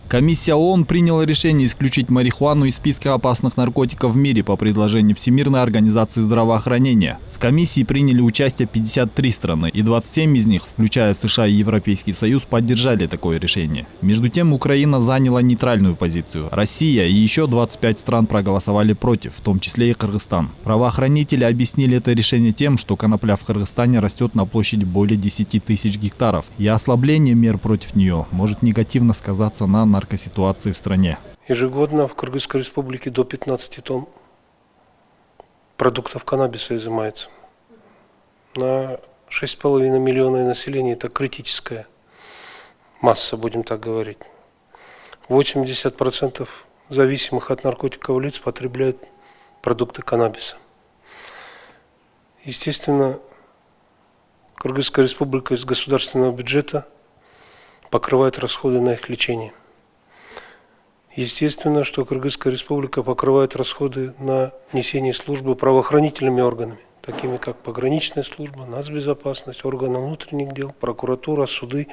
Комиссия ООН приняла решение исключить марихуану из списка опасных наркотиков в мире по предложению Всемирной организации здравоохранения. В комиссии приняли участие 53 страны, и 27 из них, включая США и Европейский Союз, поддержали такое решение. Между тем, Украина заняла нейтральную позицию. Россия и еще 25 стран проголосовали против, в том числе и Кыргызстан. Правоохранители объяснили это решение тем, что конопля в Кыргызстане растет на площади более 10 тысяч гектаров, и ослабление мер против нее может негативно сказаться на наркоситуации в стране. Ежегодно в Кыргызской республике до 15 тонн продуктов каннабиса изымается. На 6,5 миллиона населения это критическая масса, будем так говорить. 80% зависимых от наркотиков лиц потребляют продукты каннабиса. Естественно, Кыргызская республика из государственного бюджета покрывает расходы на их лечение. Естественно, что Кыргызская республика покрывает расходы на несение службы правоохранительными органами, такими как пограничная служба, нацбезопасность, органы внутренних дел, прокуратура, суды,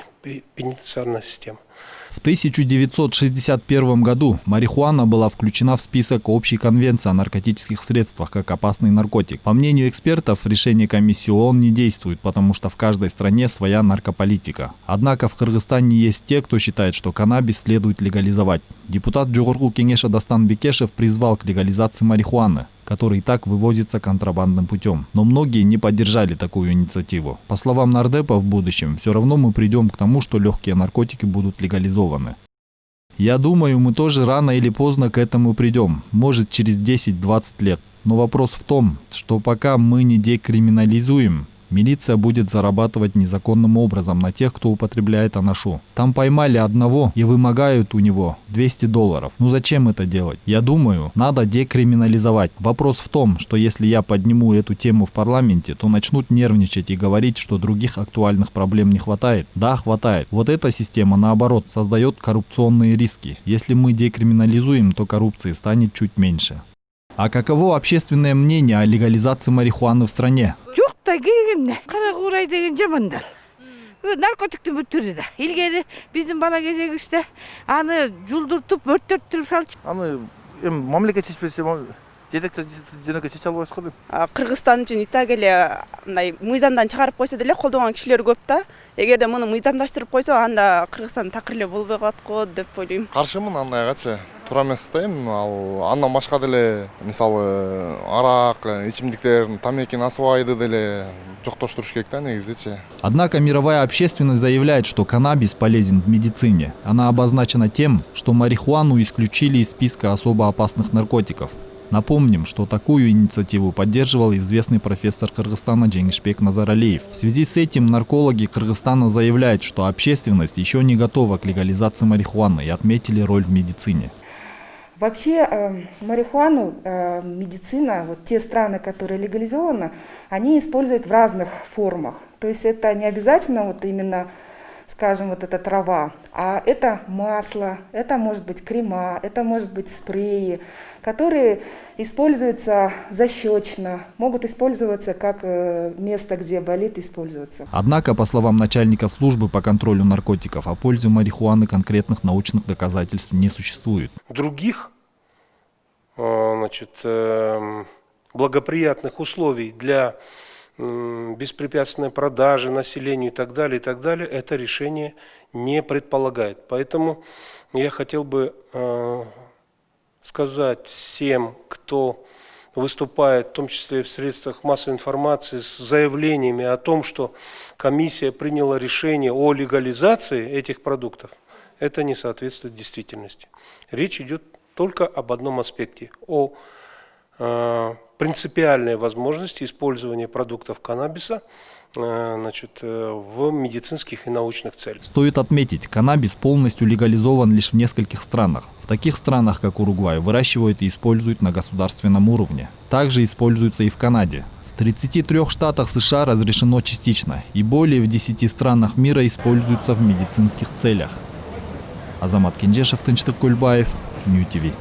пенитенциарная система. В 1961 году марихуана была включена в список Общей конвенции о наркотических средствах как опасный наркотик. По мнению экспертов, решение комиссии ООН не действует, потому что в каждой стране своя наркополитика. Однако в Кыргызстане есть те, кто считает, что каннабис следует легализовать. Депутат Жогорку Кеңеша Дастан Бекешев призвал к легализации марихуаны, который и так вывозится контрабандным путем. Но многие не поддержали такую инициативу. По словам нардепа, в будущем все равно мы придем к тому, что легкие наркотики будут легализованы. Я думаю, мы тоже рано или поздно к этому придем, может через 10-20 лет. Но вопрос в том, что пока мы не декриминализуем, милиция будет зарабатывать незаконным образом на тех, кто употребляет анашу. Там поймали одного и вымогают у него $200. Ну зачем это делать? Я думаю, надо декриминализовать. Вопрос в том, что если я подниму эту тему в парламенте, то начнут нервничать и говорить, что других актуальных проблем не хватает. Да, хватает. Вот эта система, наоборот, создает коррупционные риски. Если мы декриминализуем, то коррупции станет чуть меньше. А каково общественное мнение о легализации марихуаны в стране? Наркотиктин бир түрү да. Илгери биздин бала кезегибизде аны жулдуртуп, өрттөртүп салчу. Аны мамлекет чечпесе, жетекчи жөнөкөй чече албайбыз го дейм. Кыргызстан үчүн итак эле мындай мыйзамдан чыгарып койсо деле колдогон кишилер көп да. Эгерде муну мыйзамдаштырып койсо, анда Кыргызстан такыр эле болбой калат го деп ойлойм. Каршымын андайгачы. Туура эмес дейм. Ал андан башка деле, мисалы, арак, ичимдиктердин, тамекини, асубайды деле жоктоштуруш керек да негизичи. Однако мировая общественность заявляет, что каннабис полезен в медицине. Она обозначена тем, что марихуану исключили из списка особо опасных наркотиков. Напомним, что такую инициативу поддерживал известный профессор Кыргызстана Жеңишбек Назаралиев. В связи с этим наркологи Кыргызстана заявляют, что общественность еще не готова к легализации марихуаны и отметили роль в медицине. Вообще марихуану медицина, вот те страны, которые легализованы, они используют в разных формах. То есть это не обязательно вот именно, скажем, вот эта трава, а это масло, это может быть крема, это может быть спреи, которые используются защечно, могут использоваться как место, где болит, использоваться. Однако, по словам начальника службы по контролю наркотиков, о пользе марихуаны конкретных научных доказательств не существует. Других благоприятных условий для беспрепятственной продажи населению и так далее, это решение не предполагает. Поэтому я хотел бы сказать всем, кто выступает, в том числе в средствах массовой информации, с заявлениями о том, что комиссия приняла решение о легализации этих продуктов, это не соответствует действительности. Речь идет только об одном аспекте, о принципиальной возможности использования продуктов каннабиса в медицинских и научных целях. Стоит отметить, каннабис полностью легализован лишь в нескольких странах. В таких странах, как Уругвай, выращивают и используют на государственном уровне. Также используется и в Канаде. В 33 штатах США разрешено частично, и более в 10 странах мира используются в медицинских целях. Азамат Кенжешев, Тынчтык Кульбаев, Нью ТВ.